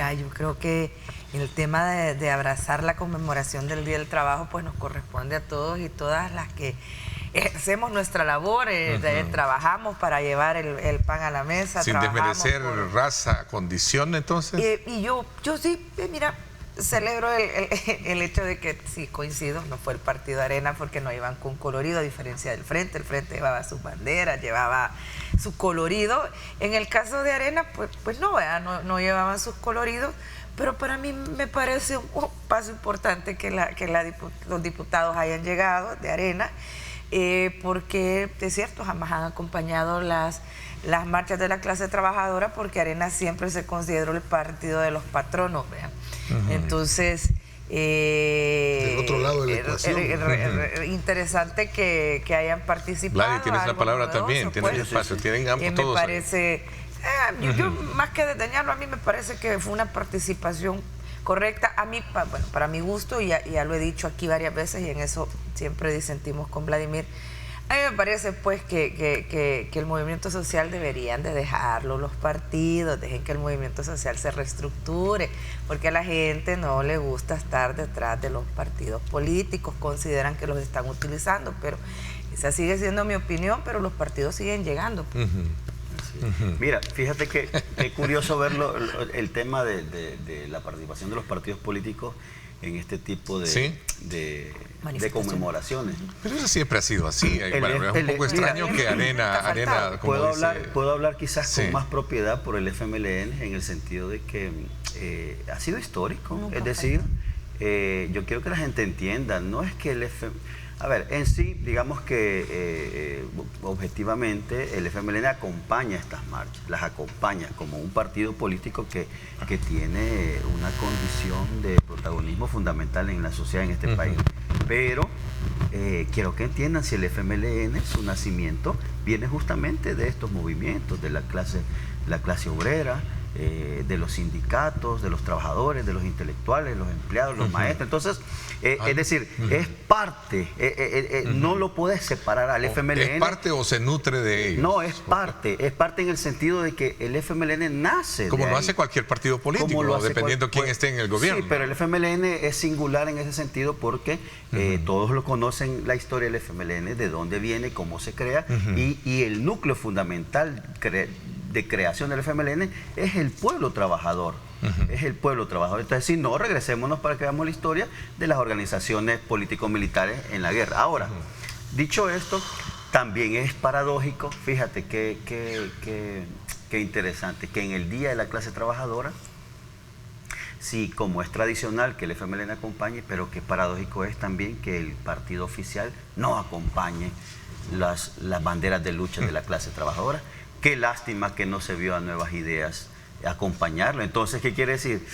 mira, yo creo que el tema de abrazar la conmemoración del Día del Trabajo, pues nos corresponde a todos y todas las que hacemos nuestra labor, trabajamos para llevar el pan a la mesa. Sin desmerecer raza, condición, entonces. Y yo sí, mira, celebro el hecho de que, sí, coincido, no fue el partido Arena porque no iban con colorido, a diferencia del Frente. El Frente llevaba sus banderas, llevaba su colorido. En el caso de Arena, pues no, no llevaban sus coloridos, pero para mí me parece un paso importante que los diputados hayan llegado de Arena, porque es cierto, jamás han acompañado las marchas de la clase trabajadora, porque Arena siempre se consideró el partido de los patronos, vean. Entonces, del otro lado de la ecuación. Interesante que hayan participado. Gladys, tienes la palabra novedoso, también, tienes el espacio, tienen ambos todos. Me parece, yo más que desdeñarlo, a mí me parece que fue una participación correcta. A mí, bueno, para mi gusto, y ya lo he dicho aquí varias veces, y en eso siempre disentimos con Vladimir, a mí me parece pues que el movimiento social deberían de dejarlo los partidos, dejen que el movimiento social se reestructure, porque a la gente no le gusta estar detrás de los partidos políticos, consideran que los están utilizando, pero esa sigue siendo mi opinión, pero los partidos siguen llegando. Mira, fíjate que es curioso verlo, el tema de la participación de los partidos políticos en este tipo de conmemoraciones. Pero eso siempre ha sido así. Bueno, es un poco extraño que Arena como puedo hablar quizás con más propiedad por el FMLN, en el sentido de que ha sido histórico. Es decir, yo quiero que la gente entienda, no es que el FMLN... A ver, en sí, digamos que objetivamente el FMLN acompaña estas marchas, las acompaña como un partido político que tiene una condición de protagonismo fundamental en la sociedad en este país. Pero quiero que entiendan, si el FMLN, su nacimiento, viene justamente de estos movimientos, de la clase obrera, de los sindicatos, de los trabajadores, de los intelectuales, los empleados, los maestros. Entonces, es decir, es parte, no lo puedes separar al FMLN. ¿Es parte o se nutre de ellos? No, es parte en el sentido de que el FMLN nace como de lo ahí. hace cualquier partido político, dependiendo quién esté en el gobierno. Sí, pero el FMLN es singular en ese sentido porque todos lo conocen, la historia del FMLN, de dónde viene, cómo se crea, y el núcleo fundamental de creación del FMLN es el pueblo trabajador. Es el pueblo trabajador. Entonces, si no, regresémonos para que veamos la historia de las organizaciones político-militares en la guerra. Ahora, dicho esto, también es paradójico, fíjate qué interesante, que en el Día de la Clase Trabajadora, sí, como es tradicional que el FMLN acompañe, pero qué paradójico es también que el partido oficial no acompañe las banderas de lucha de la clase trabajadora. Qué lástima que no se vio a Nuevas Ideas acompañarlo. Entonces, ¿qué quiere decir?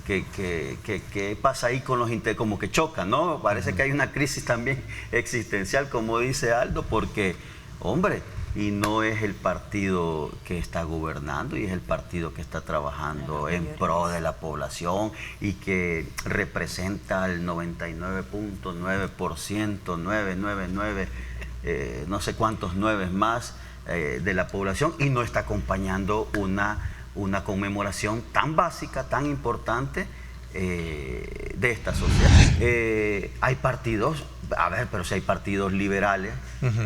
¿Qué pasa ahí con los como que chocan, ¿no? Parece que hay una crisis también existencial, como dice Aldo, porque, hombre, y no es el partido que está gobernando, y es el partido que está trabajando en pro de la población y que representa el 99.9%, 999, no sé cuántos nueves más, de la población, y no está acompañando una conmemoración tan básica, tan importante de esta sociedad. Hay partidos, a ver, pero si hay partidos liberales,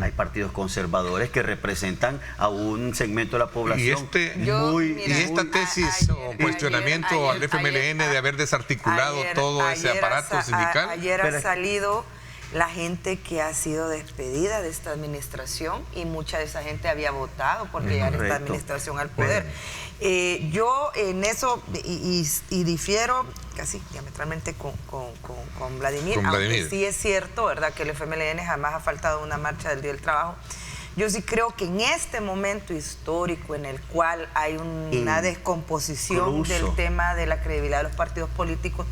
hay partidos conservadores que representan a un segmento de la población. Y esta tesis o cuestionamiento al FMLN de haber desarticulado todo ese aparato sindical. Ayer ha salido la gente que ha sido despedida de esta administración, y mucha de esa gente había votado por llegar a esta administración al poder. Yo en eso y difiero casi diametralmente con Vladimir, aunque sí es cierto, ¿verdad?, que el FMLN jamás ha faltado una marcha del Día del Trabajo. Yo sí creo que en este momento histórico en el cual hay una descomposición del tema de la credibilidad de los partidos políticos,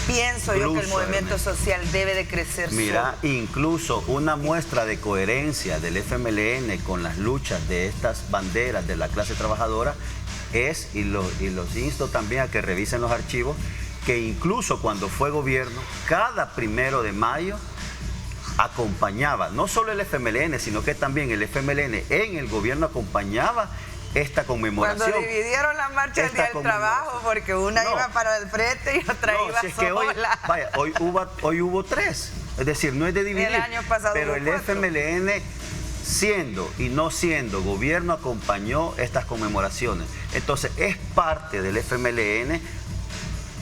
pienso yo que el movimiento social debe de crecer. Mira, incluso una muestra de coherencia del FMLN con las luchas de estas banderas de la clase trabajadora es, y los insto también a que revisen los archivos, que incluso cuando fue gobierno, cada 1 de mayo acompañaba, no solo el FMLN, sino que también el FMLN en el gobierno acompañaba esta conmemoración. Cuando dividieron la marcha del Día del Trabajo, porque una iba para el frente y otra iba si es sola. que hoy hubo 3, es decir, no es de dividir. El año pasado pero hubo el 4. FMLN, siendo y no siendo gobierno, acompañó estas conmemoraciones. Entonces, es parte del FMLN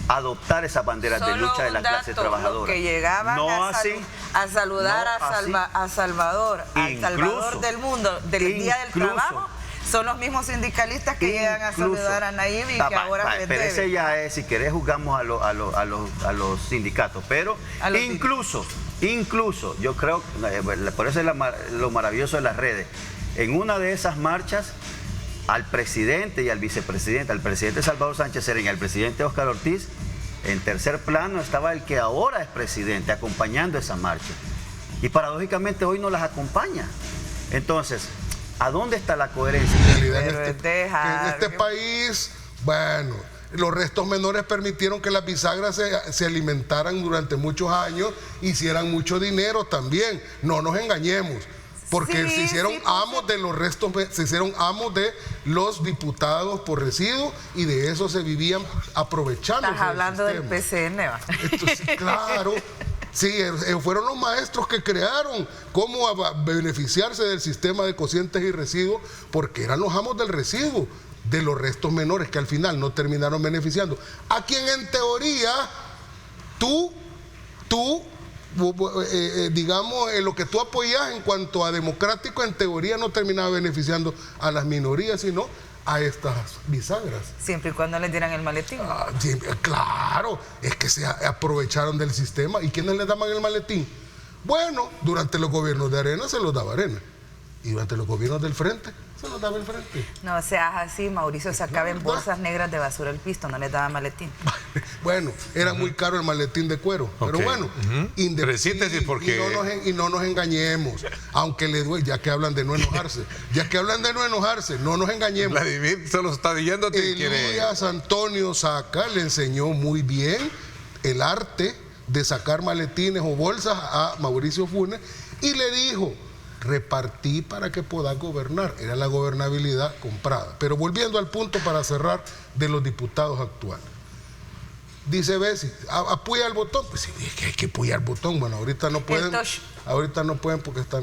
adoptar esas banderas de lucha de la clase trabajadora. Los que llegaban a saludar a Salvador, al Salvador del mundo, del Día del Trabajo, son los mismos sindicalistas que llegan a saludar a Nayib y que ahora les pero ese ya es, si querés juzgamos a los sindicatos, pero incluso yo creo, por eso es lo maravilloso de las redes, en una de esas marchas, al presidente y al vicepresidente, al presidente Salvador Sánchez Serén y al presidente Óscar Ortiz, en tercer plano estaba el que ahora es presidente acompañando esa marcha. Y paradójicamente hoy no las acompaña. Entonces, ¿a dónde está la coherencia? En este país, bueno, los restos menores permitieron que las bisagras se alimentaran durante muchos años, hicieran mucho dinero también. No nos engañemos. Porque se hicieron amos de los restos, se hicieron amos de los diputados por residuo y de eso se vivían aprovechando. Estás hablando del PCN, ¿va? Entonces, claro, sí, fueron los maestros que crearon cómo beneficiarse del sistema de cocientes y residuos, porque eran los amos del residuo, de los restos menores que al final no terminaron beneficiando. A quien en teoría tú digamos, lo que tú apoyas en cuanto a democrático, en teoría no terminaba beneficiando a las minorías, sino a estas bisagras. Siempre y cuando les dieran el maletín. Claro, es que se aprovecharon del sistema. ¿Y quiénes les daban el maletín? Bueno, durante los gobiernos de Arena se los daba Arena. Y durante los gobiernos del Frente se los daba el Frente. No seas así, Mauricio, sacaba en bolsas negras de basura el pisto, no les daba maletín. Bueno, era muy caro el maletín de cuero. Pero bueno, y no nos engañemos, aunque le duele, ya que hablan de no enojarse, no nos engañemos. Vladimir solo está viendo que Elías Antonio Saca le enseñó muy bien el arte de sacar maletines o bolsas a Mauricio Funes y le dijo: repartí para que puedas gobernar. Era la gobernabilidad comprada. Pero volviendo al punto para cerrar de los diputados actuales. Dice Bessi, apoya el botón. Pues sí, es que hay que apoyar el botón. Bueno, ahorita no pueden porque están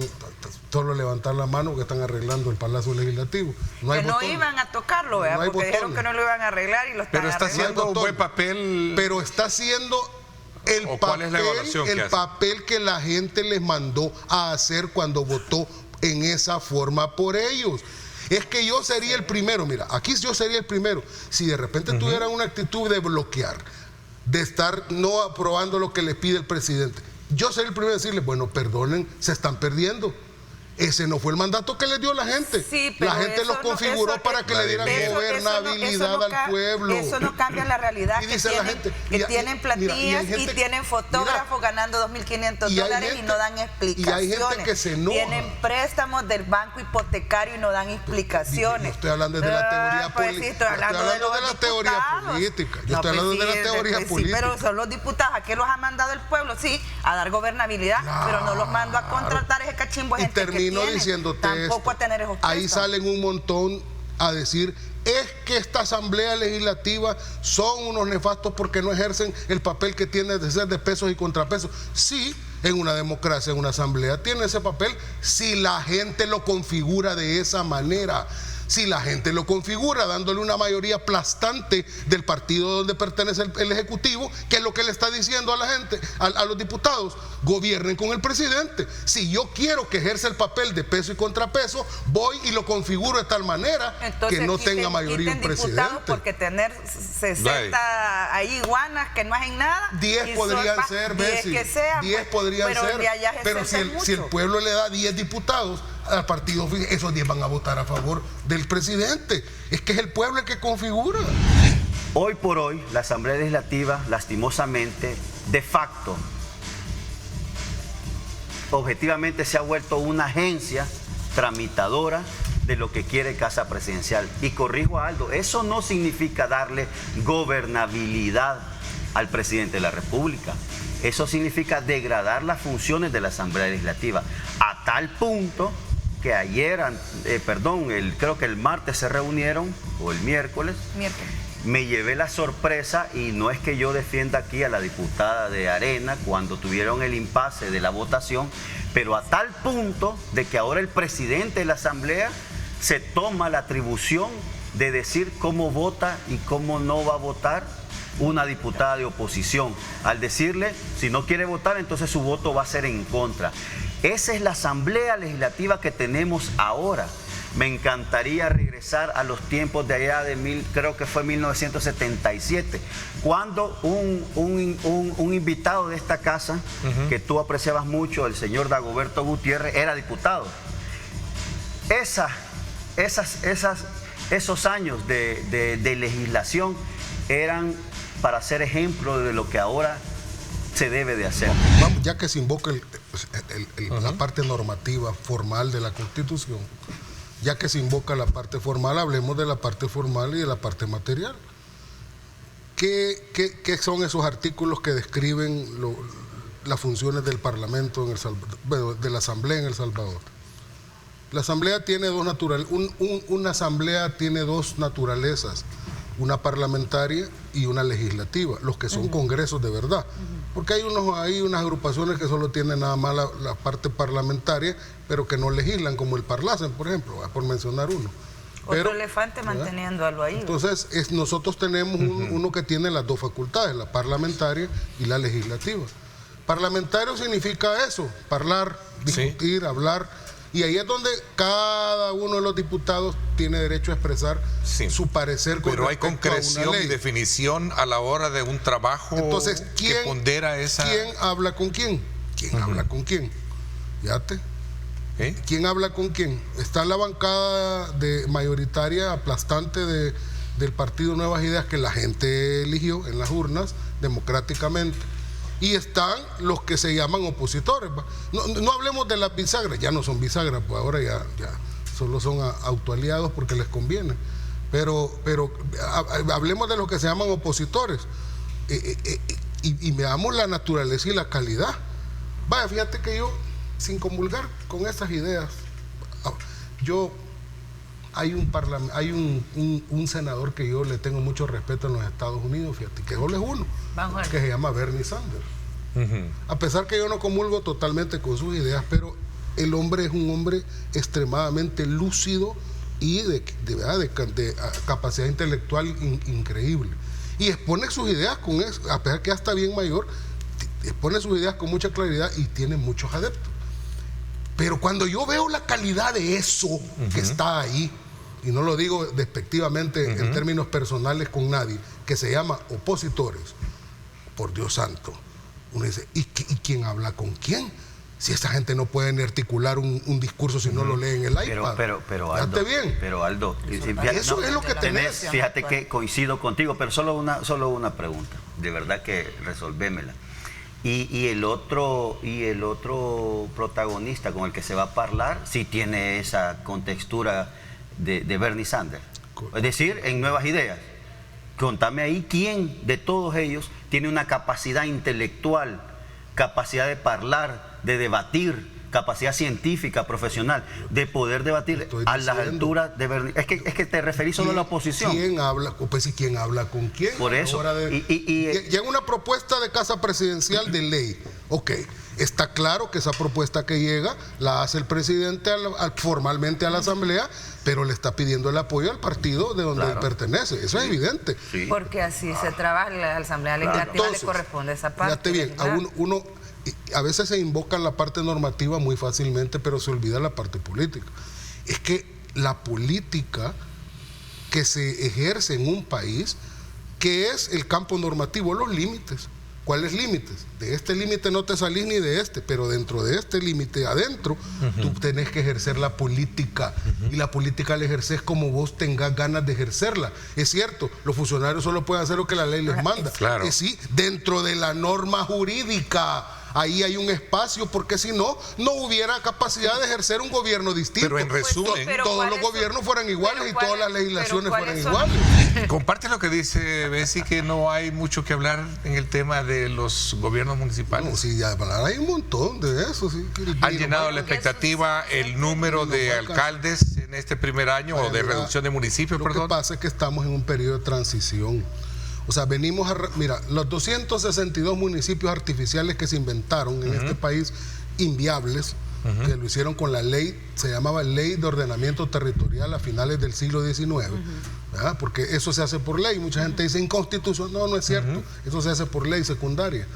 solo levantar la mano, que están arreglando el Palacio Legislativo. No iban a tocarlo, ¿verdad? Porque dijeron que no lo iban a arreglar y lo están arreglando. Pero está haciendo un buen papel. Pero está haciendo el papel que la gente les mandó a hacer cuando votó en esa forma por ellos. Es que yo sería el primero, mira, aquí yo sería el primero, si de repente tuvieran una actitud de bloquear, de estar no aprobando lo que les pide el presidente, yo sería el primero en decirles, bueno, perdonen, se están perdiendo. Ese no fue el mandato que les dio la gente. Sí, pero la gente los configuró para que le dieran gobernabilidad al pueblo. Eso no cambia la realidad. Tienen plantillas y tienen fotógrafos ganando $2.500 y no dan explicaciones. Y hay gente que se enoja. Tienen préstamos del banco hipotecario y no dan explicaciones. Yo estoy hablando de la teoría política. Estoy hablando de la teoría política. Yo estoy hablando de la teoría política. Pero son los diputados. ¿A qué los ha mandado el pueblo? Sí, a dar gobernabilidad, pero no los mando a contratar ese cachimbo de gente que diciéndote tampoco esto. A tener esos ahí salen un montón a decir, es que esta asamblea legislativa son unos nefastos porque no ejercen el papel que tiene de ser de pesos y contrapesos. Sí, en una democracia, en una asamblea tiene ese papel si la gente lo configura de esa manera. Si la gente lo configura dándole una mayoría aplastante del partido donde pertenece el Ejecutivo, que es lo que le está diciendo a la gente, a los diputados, gobiernen con el presidente. Si yo quiero que ejerza el papel de peso y contrapeso, voy y lo configuro de tal manera que no tenga mayoría un presidente. Porque tener 60 ahí iguanas que no hacen nada. 10 podrían ser, Bessi. 10 podrían ser. Pero si el pueblo le da 10 diputados al partido, esos 10 van a votar a favor del presidente. Es que es el pueblo el que configura. Hoy por hoy, la Asamblea Legislativa, lastimosamente, de facto, objetivamente se ha vuelto una agencia tramitadora de lo que quiere Casa Presidencial. Y corrijo a Aldo, eso no significa darle gobernabilidad al presidente de la República. Eso significa degradar las funciones de la Asamblea Legislativa a tal punto que ayer, creo que el martes se reunieron, o el miércoles. Me llevé la sorpresa, y no es que yo defienda aquí a la diputada de Arena cuando tuvieron el impasse de la votación, pero a tal punto de que ahora el presidente de la Asamblea se toma la atribución de decir cómo vota y cómo no va a votar una diputada de oposición. Al decirle, si no quiere votar, entonces su voto va a ser en contra. Esa es la Asamblea Legislativa que tenemos ahora. Me encantaría regresar a los tiempos de allá creo que fue 1977, cuando un invitado de esta casa, que tú apreciabas mucho, el señor Dagoberto Gutiérrez, era diputado. Esos años de legislación eran para ser ejemplo de lo que ahora se debe de hacer. Vamos, ya que se invoca la parte normativa formal de la Constitución, ya que se invoca la parte formal, hablemos de la parte formal y de la parte material. ¿Qué son esos artículos que describen las funciones del Parlamento en El Salvador, de la Asamblea en El Salvador? La Asamblea tiene una Asamblea tiene dos naturalezas, una parlamentaria y una legislativa, los que son congresos de verdad. Porque hay unas agrupaciones que solo tienen nada más la parte parlamentaria, pero que no legislan, como el Parlacen, por ejemplo, por mencionar uno. Otro elefante manteniéndolo ahí. Entonces, nosotros tenemos uno que tiene las dos facultades, la parlamentaria y la legislativa. Parlamentario significa eso, hablar, discutir, hablar. Y ahí es donde cada uno de los diputados tiene derecho a expresar su parecer con Pero hay respecto a una concreción ley. y definición a la hora de un trabajo. Entonces, que pondera esa... ¿quién habla con quién? ¿Quién habla con quién? Fíjate. ¿Quién habla con quién? Está la bancada mayoritaria aplastante del Partido Nuevas Ideas, que la gente eligió en las urnas democráticamente. Y están los que se llaman opositores. No hablemos de las bisagras, ya no son bisagras, pues ahora ya solo son autoaliados porque les conviene. Pero hablemos de los que se llaman opositores y veamos la naturaleza y la calidad. Vaya, fíjate que yo, sin comulgar con esas ideas, hay un senador que yo le tengo mucho respeto en los Estados Unidos, fíjate, que solo es uno, que se llama Bernie Sanders. A pesar que yo no comulgo totalmente con sus ideas, pero el hombre es un hombre extremadamente lúcido y de capacidad intelectual increíble. Y expone sus ideas con eso, a pesar que ya está bien mayor, expone sus ideas con mucha claridad y tiene muchos adeptos. Pero cuando yo veo la calidad de eso que está ahí, y no lo digo despectivamente en términos personales con nadie, que se llama opositores, por Dios santo, uno dice, ¿y quién habla con quién? Si esa gente no puede ni articular un discurso si no lo lee en el iPad. Pero Aldo, bien. Pero Aldo, eso es lo que tenés. Fíjate que coincido contigo, pero solo una pregunta, de verdad que resolvémela. Y el otro protagonista con el que se va a hablar sí tiene esa contextura de Bernie Sanders. Es decir, en Nuevas Ideas. Contame ahí quién de todos ellos tiene una capacidad intelectual, capacidad de hablar, de debatir, capacidad científica, profesional, de poder debatir a las alturas de Bernie. Es que te referís solo a la oposición. ¿Quién habla? Pues si quién habla con quién. Por eso. Llega una propuesta de casa presidencial de ley. Ok, está claro que esa propuesta que llega la hace el presidente formalmente a la Asamblea, pero le está pidiendo el apoyo al partido de donde él pertenece. Eso es evidente. Sí. Porque así se trabaja, la Asamblea Legislativa. Entonces, le corresponde esa parte. Fíjate bien, a veces se invoca la parte normativa muy fácilmente, pero se olvida la parte política. Es que la política que se ejerce en un país, ¿qué es el campo normativo? Los límites. ¿Cuáles límites? De este límite no te salís ni de este, pero dentro de este límite, adentro, tú tenés que ejercer la política. Y la política la ejerces como vos tengas ganas de ejercerla. Es cierto, los funcionarios solo pueden hacer lo que la ley les manda. Claro. Sí, dentro de la norma jurídica. ahí hay un espacio, porque si no, no hubiera capacidad de ejercer un gobierno distinto. Pero en resumen, todos los gobiernos fueran iguales y todas las legislaciones fueran iguales. Comparte lo que dice Bessie, que no hay mucho que hablar en el tema de los gobiernos municipales. No, sí, ya hay un montón de eso. Sí. ¿Han llenado la expectativa el número de alcaldes en este primer año o de reducción de municipios, perdón? Lo que pasa es que estamos en un periodo de transición. O sea, mira, los 262 municipios artificiales que se inventaron en este país, inviables, que lo hicieron con la ley, se llamaba Ley de Ordenamiento Territorial a finales del siglo XIX, ¿verdad? Porque eso se hace por ley. Mucha gente dice inconstitucional. No, no es cierto. Eso se hace por ley secundaria.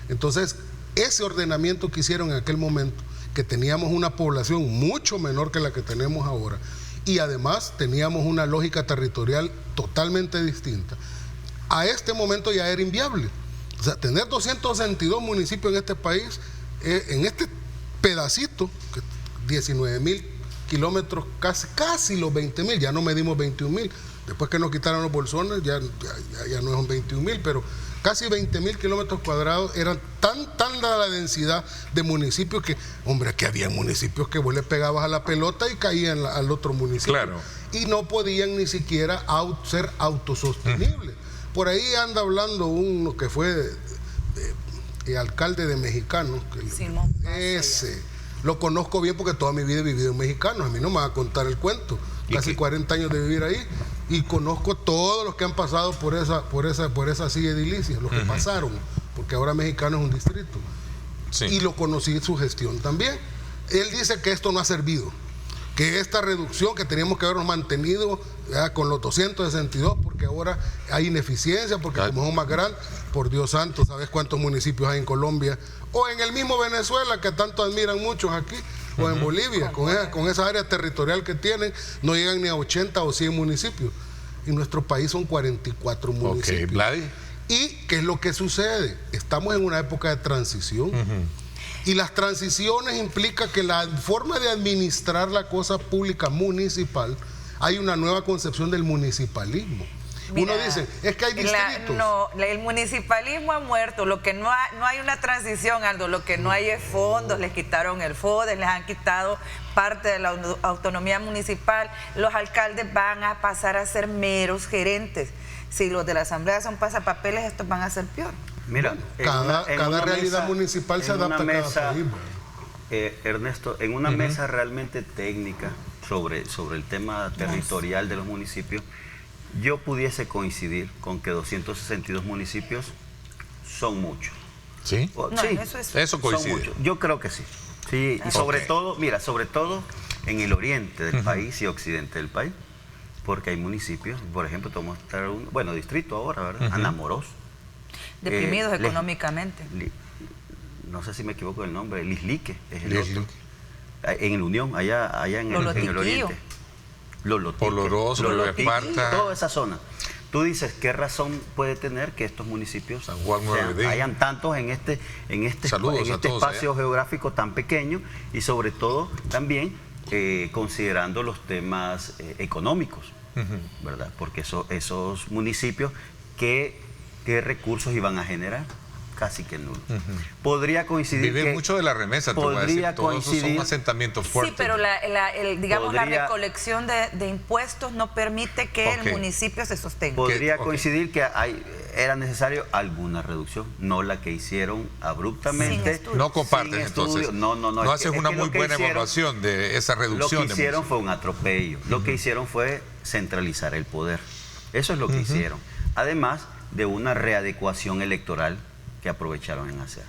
Entonces, ese ordenamiento que hicieron en aquel momento, que teníamos una población mucho menor que la que tenemos ahora, y además teníamos una lógica territorial totalmente distinta, a este momento ya era inviable. O sea, tener 262 municipios en este país, en este pedacito, 19.000 kilómetros, casi los 20.000, ya no medimos 21.000. Después que nos quitaron los bolsones, ya no son 21.000, pero casi 20.000 kilómetros cuadrados, era tan la densidad de municipios que, hombre, que había municipios que vos le pegabas a la pelota y caían al otro municipio. Claro. Y no podían ni siquiera ser autosostenibles. Por ahí anda hablando uno que fue alcalde de Mexicanos. Simón. Ese. Lo conozco bien porque toda mi vida he vivido en Mexicanos. A mí no me va a contar el cuento. Casi 40 años de vivir ahí. Y conozco todos los que han pasado por esa silla edilicia, los que pasaron. Porque ahora Mexicano es un distrito. Sí. Y lo conocí en su gestión también. Él dice que esto no ha servido. Que esta reducción que teníamos que habernos mantenido con los 262, porque ahora hay ineficiencia, porque como son más grandes, por Dios santo, ¿sabes cuántos municipios hay en Colombia? O en el mismo Venezuela, que tanto admiran muchos aquí, o en Bolivia, con esa área territorial que tienen, no llegan ni a 80 o 100 municipios. Y nuestro país son 44 municipios. Ok, Vladi. ¿Y qué es lo que sucede? Estamos en una época de transición. Y las transiciones implican que la forma de administrar la cosa pública municipal, hay una nueva concepción del municipalismo. Mira, uno dice, es que hay distritos. El municipalismo ha muerto. Lo que no hay una transición, Aldo. Lo que no hay es fondos. Les quitaron el FODES, les han quitado parte de la autonomía municipal. Los alcaldes van a pasar a ser meros gerentes. Si los de la asamblea son pasapapeles, estos van a ser peor. Mira, cada realidad municipal se adapta a cada país. Ernesto, en una mesa realmente técnica sobre el tema territorial de los municipios, yo pudiese coincidir con que 262 municipios son muchos. ¿Sí? Sí, eso coincide. Yo creo que sí. Sí, y sobre todo en el oriente del país y occidente del país, porque hay municipios, por ejemplo, distrito ahora, ¿verdad? Anamorós. Deprimidos económicamente. No sé si me equivoco del nombre, Lislique es el otro. En el Unión, allá en el oriente. Oloroso, Esparta. Toda esa zona. Tú dices, ¿qué razón puede tener que estos municipios hayan tantos en este espacio geográfico tan pequeño y sobre todo también considerando los temas económicos, ¿verdad? Porque esos municipios, ¿qué recursos iban a generar? Casi que nulo. Podría coincidir Viven mucho de la remesa, te voy a decir. Todos esos son asentamientos fuertes. Sí, pero la recolección de impuestos no permite que el municipio se sostenga. Podría coincidir que era necesario alguna reducción, no la que hicieron abruptamente. No compartes entonces. No haces una muy buena evaluación de esa reducción. Lo que hicieron fue un atropello. Lo que hicieron fue centralizar el poder. Eso es lo que hicieron. Además de una readecuación electoral que aprovecharon en hacer.